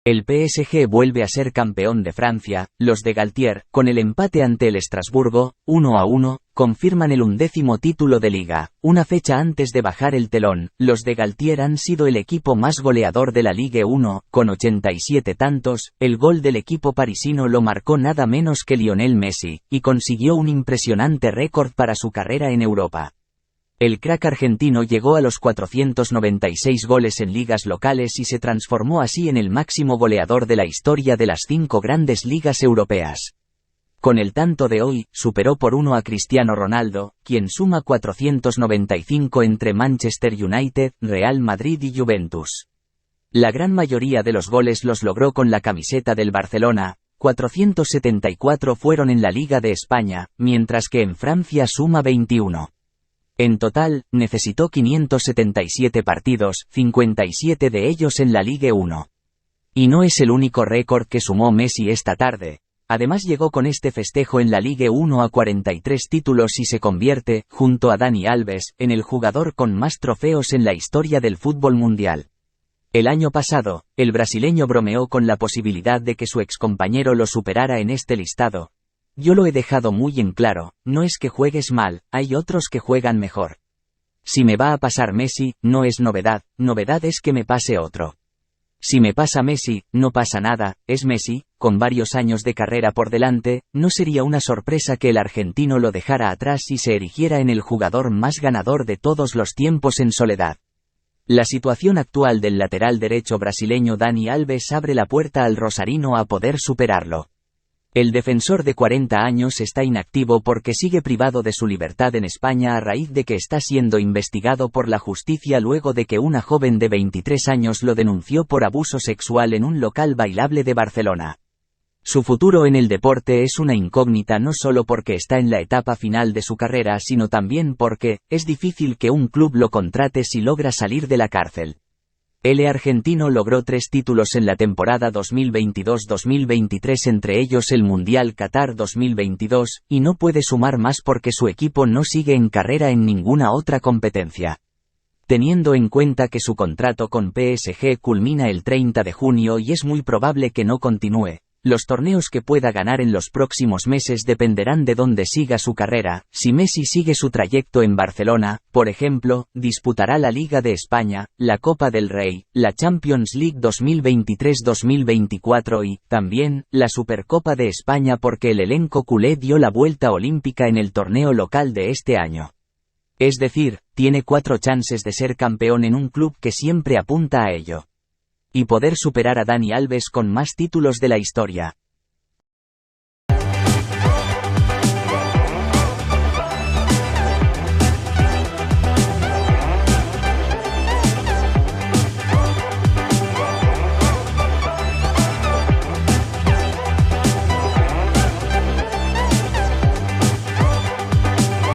El PSG vuelve a ser campeón de Francia. Los de Galtier, con el empate ante el Estrasburgo, 1-1, confirman el 11º título de Liga. Una fecha antes de bajar el telón, los de Galtier han sido el equipo más goleador de la Ligue 1, con 87 tantos. El gol del equipo parisino lo marcó nada menos que Lionel Messi, y consiguió un impresionante récord para su carrera en Europa. El crack argentino llegó a los 496 goles en ligas locales y se transformó así en el máximo goleador de la historia de las 5 grandes ligas europeas. Con el tanto de hoy, superó por 1 a Cristiano Ronaldo, quien suma 495 entre Manchester United, Real Madrid y Juventus. La gran mayoría de los goles los logró con la camiseta del Barcelona. 474 fueron en la Liga de España, mientras que en Francia suma 21. En total, necesitó 577 partidos, 57 de ellos en la Ligue 1. Y no es el único récord que sumó Messi esta tarde. Además llegó con este festejo en la Ligue 1 a 43 títulos y se convierte, junto a Dani Alves, en el jugador con más trofeos en la historia del fútbol mundial. El año pasado, el brasileño bromeó con la posibilidad de que su excompañero lo superara en este listado. Yo lo he dejado muy en claro, no es que juegues mal, hay otros que juegan mejor. Si me va a pasar Messi, no es novedad es que me pase otro. Si me pasa Messi, no pasa nada, es Messi, con varios años de carrera por delante, no sería una sorpresa que el argentino lo dejara atrás y se erigiera en el jugador más ganador de todos los tiempos en soledad. La situación actual del lateral derecho brasileño Dani Alves abre la puerta al rosarino a poder superarlo. El defensor de 40 años está inactivo porque sigue privado de su libertad en España a raíz de que está siendo investigado por la justicia luego de que una joven de 23 años lo denunció por abuso sexual en un local bailable de Barcelona. Su futuro en el deporte es una incógnita no solo porque está en la etapa final de su carrera sino también porque es difícil que un club lo contrate si logra salir de la cárcel. El argentino logró 3 títulos en la temporada 2022-2023 entre ellos el Mundial Qatar 2022, y no puede sumar más porque su equipo no sigue en carrera en ninguna otra competencia. Teniendo en cuenta que su contrato con PSG culmina el 30 de junio y es muy probable que no continúe, los torneos que pueda ganar en los próximos meses dependerán de dónde siga su carrera. Si Messi sigue su trayecto en Barcelona, por ejemplo, disputará la Liga de España, la Copa del Rey, la Champions League 2023-2024 y, también, la Supercopa de España porque el elenco culé dio la vuelta olímpica en el torneo local de este año. Es decir, tiene 4 chances de ser campeón en un club que siempre apunta a ello. Y poder superar a Dani Alves con más títulos de la historia.